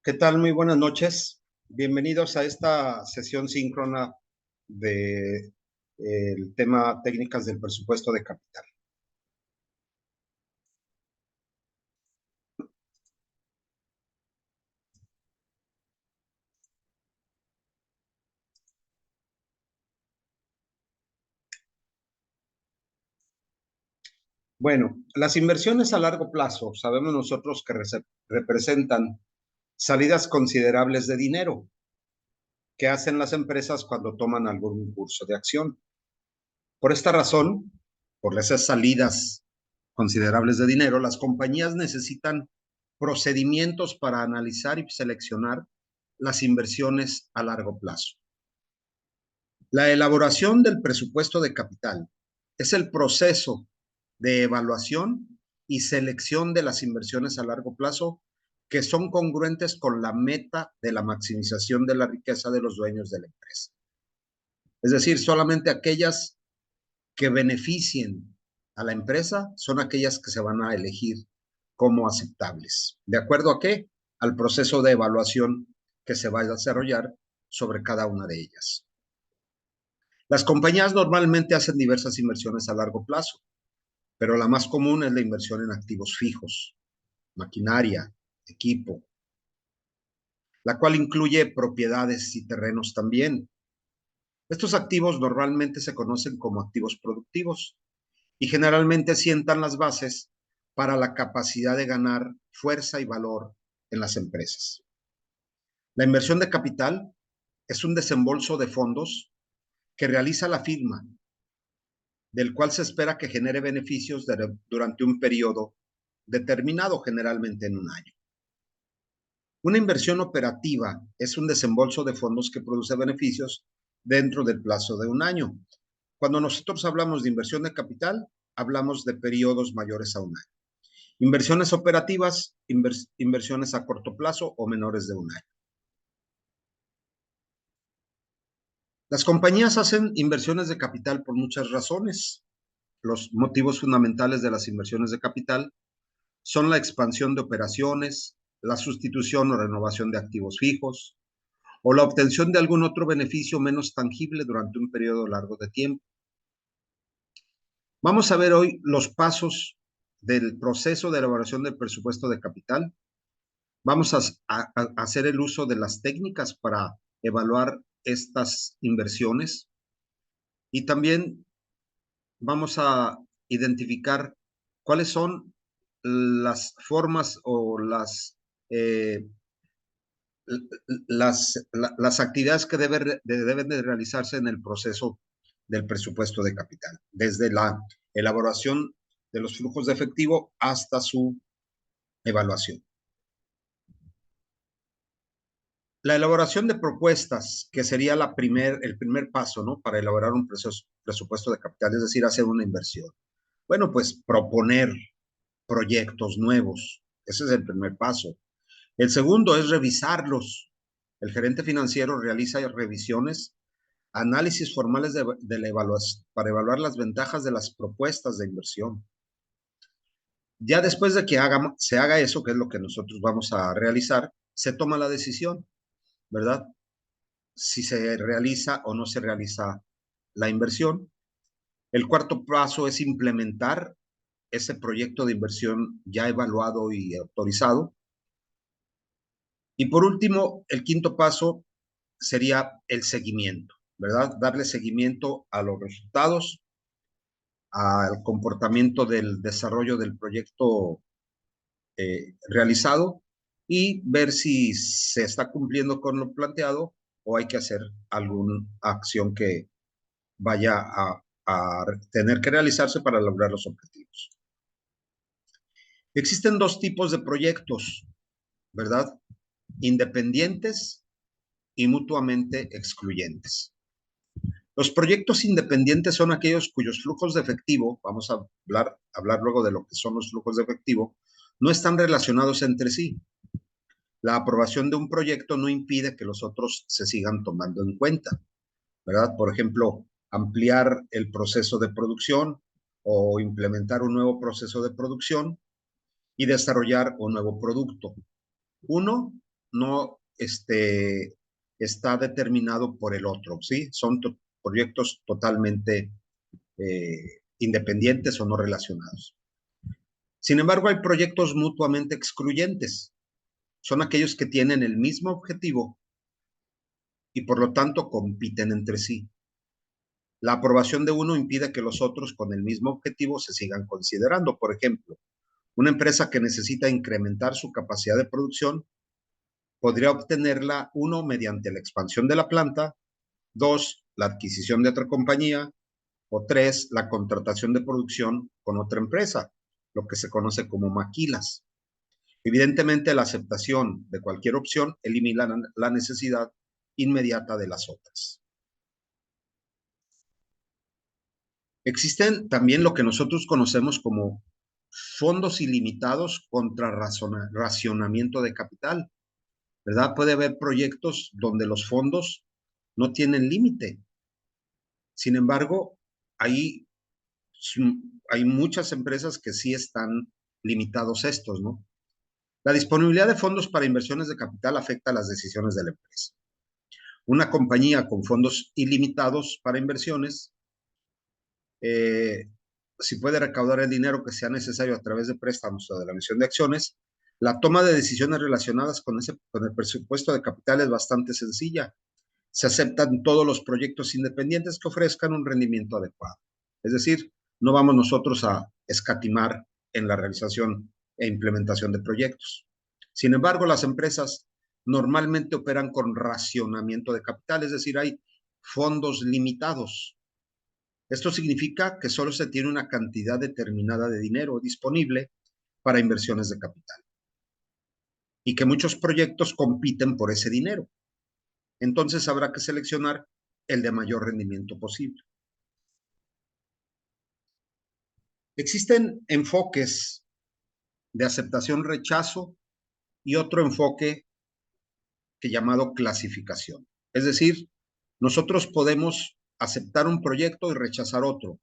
¿Qué tal? Muy buenas noches. Bienvenidos a esta sesión síncrona de el tema técnicas del presupuesto de capital. Bueno, las inversiones a largo plazo, sabemos nosotros que representan salidas considerables de dinero que hacen las empresas cuando toman algún curso de acción. Por esta razón, por esas salidas considerables de dinero, las compañías necesitan procedimientos para analizar y seleccionar las inversiones a largo plazo. La elaboración del presupuesto de capital es el proceso de evaluación y selección de las inversiones a largo plazo que son congruentes con la meta de la maximización de la riqueza de los dueños de la empresa. Es decir, solamente aquellas que beneficien a la empresa son aquellas que se van a elegir como aceptables. ¿De acuerdo a qué? Al proceso de evaluación que se va a desarrollar sobre cada una de ellas. Las compañías normalmente hacen diversas inversiones a largo plazo, pero la más común es la inversión en activos fijos, maquinaria, equipo, la cual incluye propiedades y terrenos también. Estos activos normalmente se conocen como activos productivos y generalmente sientan las bases para la capacidad de ganar fuerza y valor en las empresas. La inversión de capital es un desembolso de fondos que realiza la firma, del cual se espera que genere beneficios durante un periodo determinado, generalmente en un año. Una inversión operativa es un desembolso de fondos que produce beneficios dentro del plazo de un año. Cuando nosotros hablamos de inversión de capital, hablamos de periodos mayores a un año. Inversiones operativas, inversiones a corto plazo o menores de un año. Las compañías hacen inversiones de capital por muchas razones. Los motivos fundamentales de las inversiones de capital son la expansión de operaciones, la sustitución o renovación de activos fijos, o la obtención de algún otro beneficio menos tangible durante un periodo largo de tiempo. Vamos a ver hoy los pasos del proceso de elaboración del presupuesto de capital. Vamos a hacer el uso de las técnicas para evaluar estas inversiones y también vamos a identificar cuáles son las formas o eh, las actividades que deben de realizarse en el proceso del presupuesto de capital, desde la elaboración de los flujos de efectivo hasta su evaluación. La elaboración de propuestas, que sería el primer paso, ¿no? Para elaborar un presupuesto de capital, es decir, hacer una inversión. Bueno, pues proponer proyectos nuevos. Ese es el primer paso. El segundo es revisarlos. El gerente financiero realiza revisiones, análisis formales de la evaluación para evaluar las ventajas de las propuestas de inversión. Ya después de que se haga eso, que es lo que nosotros vamos a realizar, se toma la decisión, ¿verdad? Si se realiza o no se realiza la inversión. El cuarto paso es implementar ese proyecto de inversión ya evaluado y autorizado. Y por último, el quinto paso sería el seguimiento, ¿verdad? Darle seguimiento a los resultados, al comportamiento del desarrollo del proyecto realizado y ver si se está cumpliendo con lo planteado o hay que hacer alguna acción que vaya a tener que realizarse para lograr los objetivos. Existen dos tipos de proyectos, ¿verdad? Independientes y mutuamente excluyentes. Los proyectos independientes son aquellos cuyos flujos de efectivo, vamos a hablar luego de lo que son los flujos de efectivo, no están relacionados entre sí. La aprobación de un proyecto no impide que los otros se sigan tomando en cuenta, ¿verdad? Por ejemplo, ampliar el proceso de producción o implementar un nuevo proceso de producción y desarrollar un nuevo producto. Uno no está determinado por el otro, ¿sí? Son proyectos totalmente independientes o no relacionados. Sin embargo, hay proyectos mutuamente excluyentes. Son aquellos que tienen el mismo objetivo y por lo tanto compiten entre sí. La aprobación de uno impide que los otros con el mismo objetivo se sigan considerando. Por ejemplo, una empresa que necesita incrementar su capacidad de producción podría obtenerla, uno, mediante la expansión de la planta, dos, la adquisición de otra compañía, o tres, la contratación de producción con otra empresa, lo que se conoce como maquilas. Evidentemente, la aceptación de cualquier opción elimina la necesidad inmediata de las otras. Existen también lo que nosotros conocemos como fondos ilimitados contra racionamiento de capital, ¿verdad? Puede haber proyectos donde los fondos no tienen límite. Sin embargo, hay muchas empresas que sí están limitados estos, ¿no? La disponibilidad de fondos para inversiones de capital afecta las decisiones de la empresa. Una compañía con fondos ilimitados para inversiones, si puede recaudar el dinero que sea necesario a través de préstamos o de la emisión de acciones, la toma de decisiones relacionadas con el presupuesto de capital es bastante sencilla. Se aceptan todos los proyectos independientes que ofrezcan un rendimiento adecuado. Es decir, no vamos nosotros a escatimar en la realización e implementación de proyectos. Sin embargo, las empresas normalmente operan con racionamiento de capital, es decir, hay fondos limitados. Esto significa que solo se tiene una cantidad determinada de dinero disponible para inversiones de capital y que muchos proyectos compiten por ese dinero. Entonces habrá que seleccionar el de mayor rendimiento posible. Existen enfoques de aceptación-rechazo y otro enfoque que llamado clasificación. Es decir, nosotros podemos aceptar un proyecto y rechazar otro,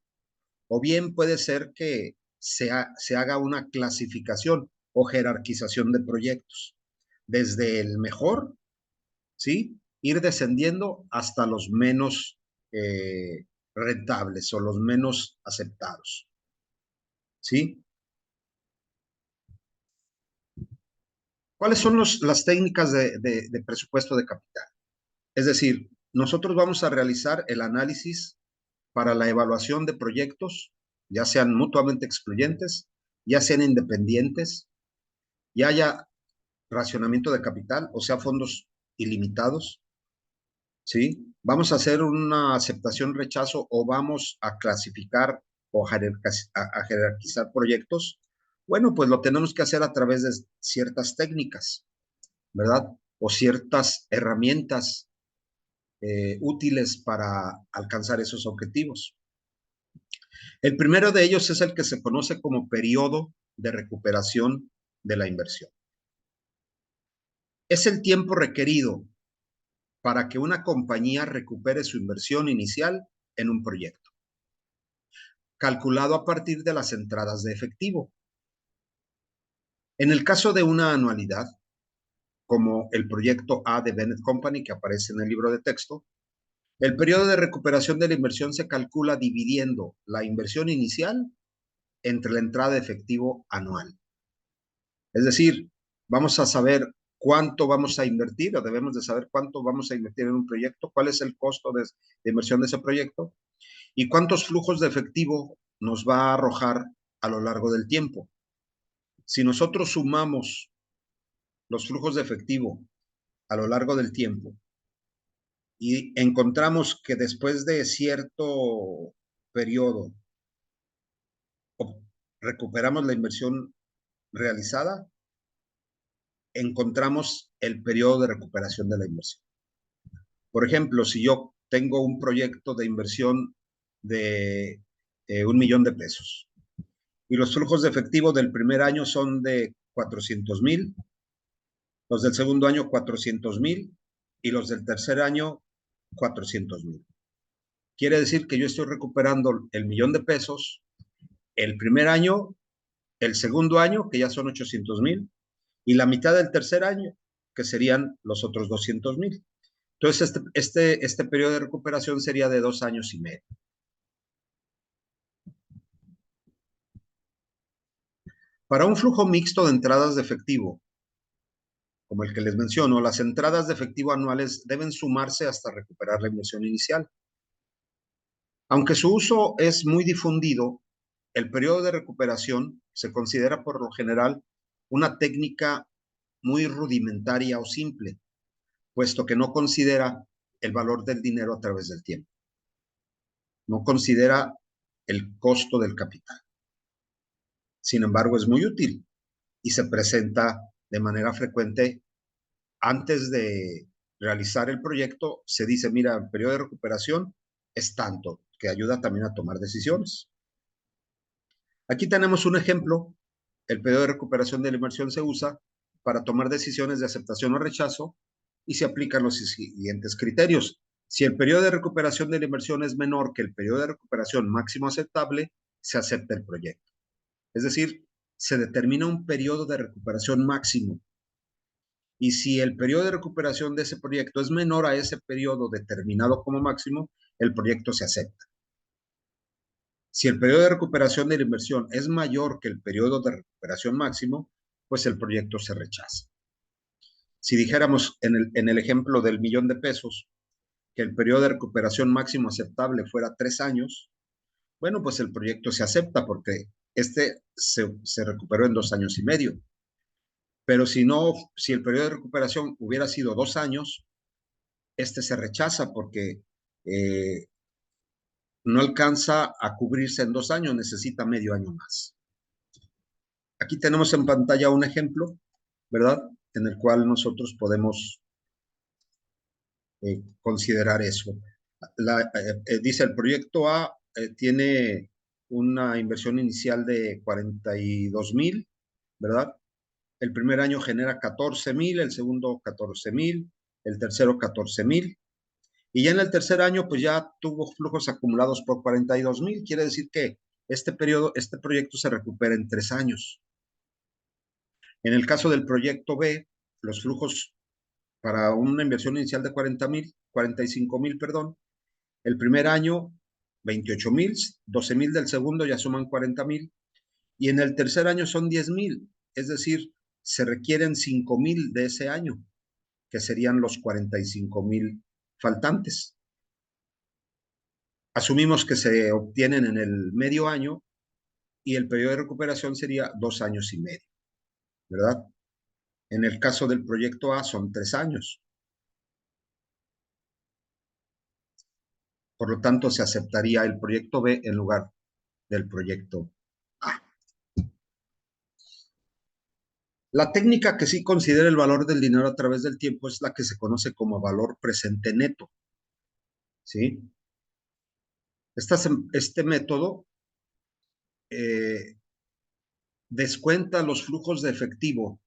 o bien puede ser que se haga una clasificación o jerarquización de proyectos, desde el mejor, ¿sí? Ir descendiendo hasta los menos rentables o los menos aceptados, ¿sí? ¿Cuáles son las técnicas de presupuesto de capital? Es decir, nosotros vamos a realizar el análisis para la evaluación de proyectos, ya sean mutuamente excluyentes, ya sean independientes, ya haya racionamiento de capital, o sea, fondos ilimitados, ¿sí? Vamos a hacer una aceptación-rechazo o vamos a clasificar o a jerarquizar proyectos. Bueno, pues lo tenemos que hacer a través de ciertas técnicas, ¿verdad? O ciertas herramientas útiles para alcanzar esos objetivos. El primero de ellos es el que se conoce como periodo de recuperación de la inversión. Es el tiempo requerido para que una compañía recupere su inversión inicial en un proyecto, calculado a partir de las entradas de efectivo. En el caso de una anualidad, como el proyecto A de Bennett Company que aparece en el libro de texto, el periodo de recuperación de la inversión se calcula dividiendo la inversión inicial entre la entrada de efectivo anual. Es decir, vamos a saber cuánto vamos a invertir o debemos de saber cuánto vamos a invertir en un proyecto, cuál es el costo de inversión de ese proyecto y cuántos flujos de efectivo nos va a arrojar a lo largo del tiempo. Si nosotros sumamos los flujos de efectivo a lo largo del tiempo y encontramos que después de cierto periodo recuperamos la inversión realizada, encontramos el periodo de recuperación de la inversión. Por ejemplo, si yo tengo un proyecto de inversión de 1,000,000 de pesos y los flujos de efectivo del primer año son de 400,000, los del segundo año 400,000 y los del tercer año 400,000. Quiere decir que yo estoy recuperando el 1,000,000 de pesos el primer año, el segundo año, que ya son 800,000, y la mitad del tercer año, que serían los otros 200,000. Entonces, este periodo de recuperación sería de 2 años y medio. Para un flujo mixto de entradas de efectivo, como el que les menciono, las entradas de efectivo anuales deben sumarse hasta recuperar la inversión inicial. Aunque su uso es muy difundido, el periodo de recuperación se considera por lo general una técnica muy rudimentaria o simple, puesto que no considera el valor del dinero a través del tiempo. No considera el costo del capital. Sin embargo, es muy útil y se presenta de manera frecuente antes de realizar el proyecto. Se dice, mira, el periodo de recuperación es tanto, que ayuda también a tomar decisiones. Aquí tenemos un ejemplo. El periodo de recuperación de la inversión se usa para tomar decisiones de aceptación o rechazo y se aplican los siguientes criterios. Si el periodo de recuperación de la inversión es menor que el periodo de recuperación máximo aceptable, se acepta el proyecto. Es decir, se determina un periodo de recuperación máximo. Y si el periodo de recuperación de ese proyecto es menor a ese periodo determinado como máximo, el proyecto se acepta. Si el periodo de recuperación de la inversión es mayor que el periodo de recuperación máximo, pues el proyecto se rechaza. Si dijéramos en el ejemplo del $1,000,000 que el periodo de recuperación máximo aceptable fuera 3 años, bueno, pues el proyecto se acepta porque se recuperó en 2 años y medio. Pero si el periodo de recuperación hubiera sido 2 años, se rechaza porque no alcanza a cubrirse en 2 años, necesita medio año más. Aquí tenemos en pantalla un ejemplo, ¿verdad? En el cual nosotros podemos considerar eso. Dice, el proyecto A tiene una inversión inicial de 42,000, ¿verdad? El primer año genera 14,000, el segundo 14,000, el tercero 14,000. Y ya en el tercer año, pues ya tuvo flujos acumulados por 42,000. Quiere decir que este proyecto se recupera en 3 años. En el caso del proyecto B, los flujos para una inversión inicial de 45,000, perdón, el primer año 28,000, 12,000 del segundo ya suman 40,000, y en el tercer año son 10,000, es decir, se requieren 5,000 de ese año, que serían los 45,000 faltantes. Asumimos que se obtienen en el medio año y el periodo de recuperación sería 2 años y medio, ¿verdad? En el caso del proyecto A son 3 años. Por lo tanto, se aceptaría el proyecto B en lugar del proyecto A. La técnica que sí considera el valor del dinero a través del tiempo es la que se conoce como valor presente neto, ¿sí? Este método descuenta los flujos de efectivo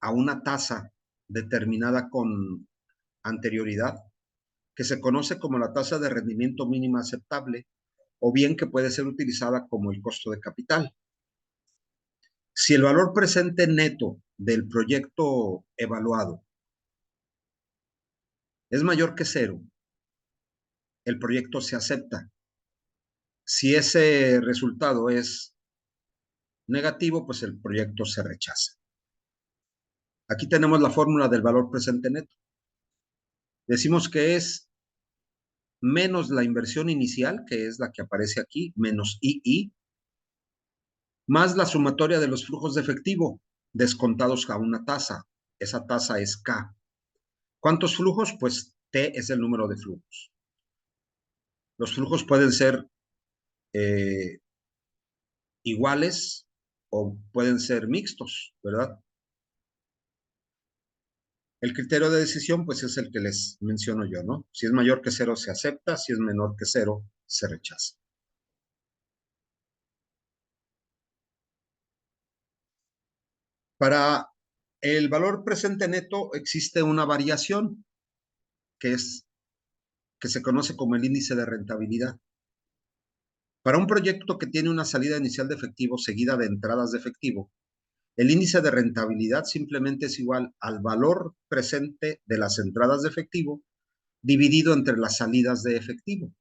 a una tasa determinada con anterioridad, que se conoce como la tasa de rendimiento mínima aceptable, o bien que puede ser utilizada como el costo de capital. Si el valor presente neto del proyecto evaluado es mayor que 0, el proyecto se acepta. Si ese resultado es negativo, pues el proyecto se rechaza. Aquí tenemos la fórmula del valor presente neto. Decimos que es menos la inversión inicial, que es la que aparece aquí, menos II, más la sumatoria de los flujos de efectivo descontados a una tasa. Esa tasa es K. ¿Cuántos flujos? Pues T es el número de flujos. Los flujos pueden ser iguales o pueden ser mixtos, ¿verdad? El criterio de decisión, pues es el que les menciono yo, ¿no? Si es mayor que 0, se acepta; si es menor que 0, se rechaza. Para el valor presente neto existe una variación que se conoce como el índice de rentabilidad. Para un proyecto que tiene una salida inicial de efectivo seguida de entradas de efectivo, El índice de rentabilidad simplemente es igual al valor presente de las entradas de efectivo dividido entre las salidas de efectivo,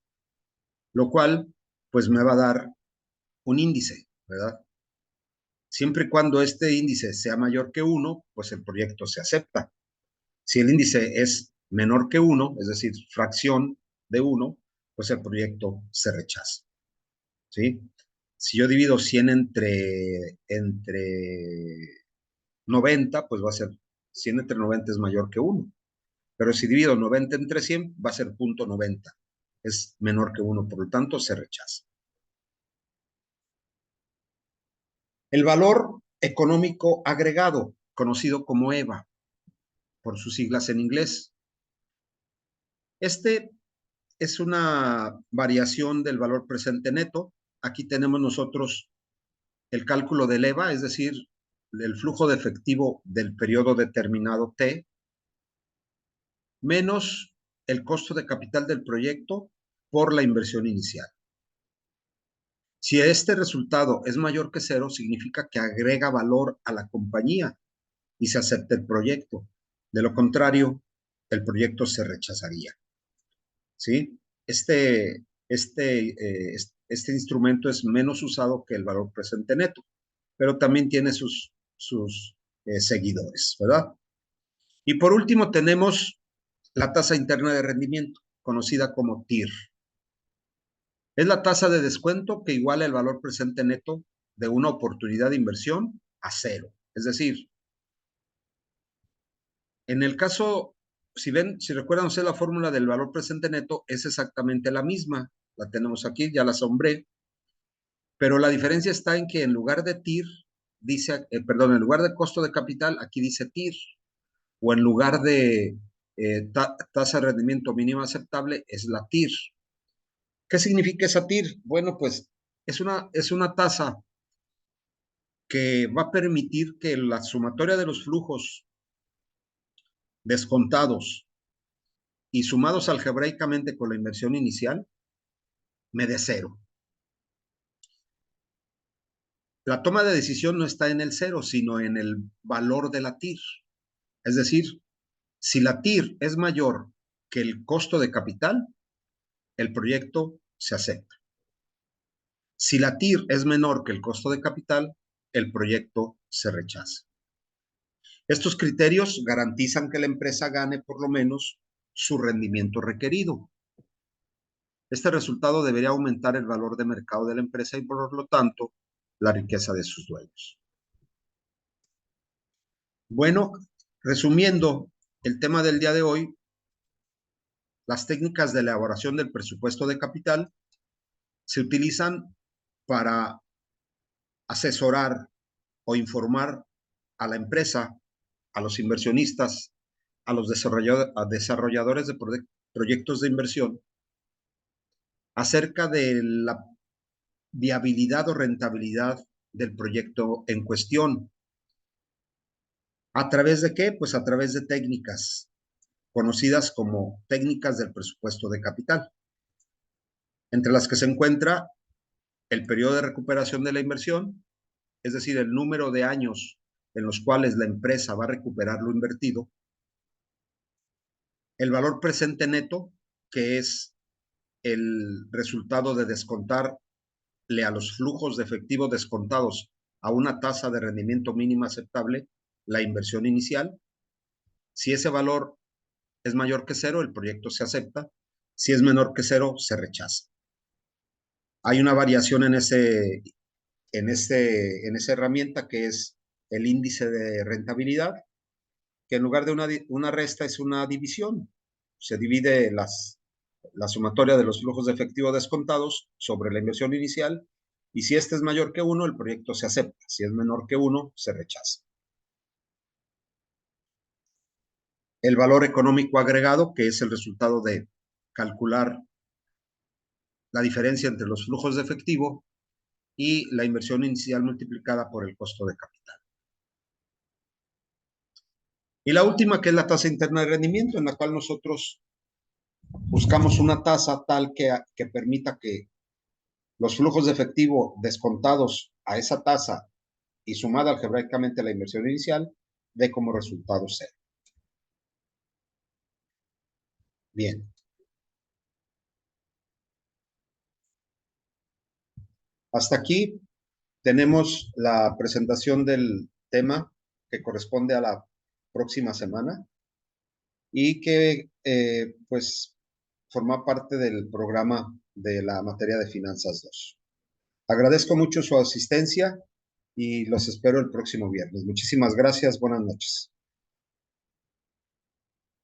lo cual pues me va a dar un índice, ¿verdad? Siempre y cuando este índice sea mayor que 1, pues el proyecto se acepta. Si el índice es menor que 1, es decir, fracción de 1, pues el proyecto se rechaza. ¿Sí? Si yo divido 100 entre 90, pues va a ser 100 entre 90 es mayor que 1. Pero si divido 90 entre 100, va a ser 0.90. Es menor que 1, por lo tanto, se rechaza. El valor económico agregado, conocido como EVA, por sus siglas en inglés. Este es una variación del valor presente neto. Aquí tenemos nosotros el cálculo del EVA, es decir, el flujo de efectivo del periodo determinado T, menos el costo de capital del proyecto por la inversión inicial. Si este resultado es mayor que 0, significa que agrega valor a la compañía y se acepta el proyecto. De lo contrario, el proyecto se rechazaría. ¿Sí? Este instrumento es menos usado que el valor presente neto, pero también tiene sus seguidores, ¿verdad? Y por último tenemos la tasa interna de rendimiento, conocida como TIR. Es la tasa de descuento que iguala el valor presente neto de una oportunidad de inversión a 0. Es decir, en el caso, si recuerdan ustedes la fórmula del valor presente neto, es exactamente la misma. La tenemos aquí, ya la asombré. Pero la diferencia está en que en lugar de TIR, en lugar de costo de capital, aquí dice TIR. O en lugar de tasa de rendimiento mínima aceptable, es la TIR. ¿Qué significa esa TIR? Bueno, pues es una tasa que va a permitir que la sumatoria de los flujos descontados y sumados algebraicamente con la inversión inicial me dé 0. La toma de decisión no está en el 0, sino en el valor de la TIR. Es decir, si la TIR es mayor que el costo de capital, el proyecto se acepta. Si la TIR es menor que el costo de capital, el proyecto se rechaza. Estos criterios garantizan que la empresa gane por lo menos su rendimiento requerido. Este resultado debería aumentar el valor de mercado de la empresa y por lo tanto la riqueza de sus dueños. Bueno, resumiendo el tema del día de hoy, las técnicas de elaboración del presupuesto de capital se utilizan para asesorar o informar a la empresa, a los inversionistas, a los desarrolladores de proyectos de inversión acerca de la viabilidad o rentabilidad del proyecto en cuestión. ¿A través de qué? Pues a través de técnicas conocidas como técnicas del presupuesto de capital, entre las que se encuentra el periodo de recuperación de la inversión, es decir, el número de años en los cuales la empresa va a recuperar lo invertido, el valor presente neto, que es el resultado de descontarle a los flujos de efectivo descontados a una tasa de rendimiento mínima aceptable la inversión inicial. Si ese valor es mayor que 0, el proyecto se acepta. Si es menor que 0, se rechaza. Hay una variación en esa herramienta que es el índice de rentabilidad, que en lugar de una resta es una división. Se divide la sumatoria de los flujos de efectivo descontados sobre la inversión inicial y si este es mayor que 1, el proyecto se acepta. Si es menor que 1, se rechaza. El valor económico agregado, que es el resultado de calcular la diferencia entre los flujos de efectivo y la inversión inicial multiplicada por el costo de capital. Y la última, que es la tasa interna de rendimiento, en la cual nosotros buscamos una tasa tal que permita que los flujos de efectivo descontados a esa tasa y sumada algebraicamente a la inversión inicial, dé como resultado cero. Bien. Hasta aquí tenemos la presentación del tema que corresponde a la próxima semana y que pues forma parte del programa de la materia de Finanzas 2. Agradezco mucho su asistencia y los espero el próximo viernes. Muchísimas gracias. Buenas noches.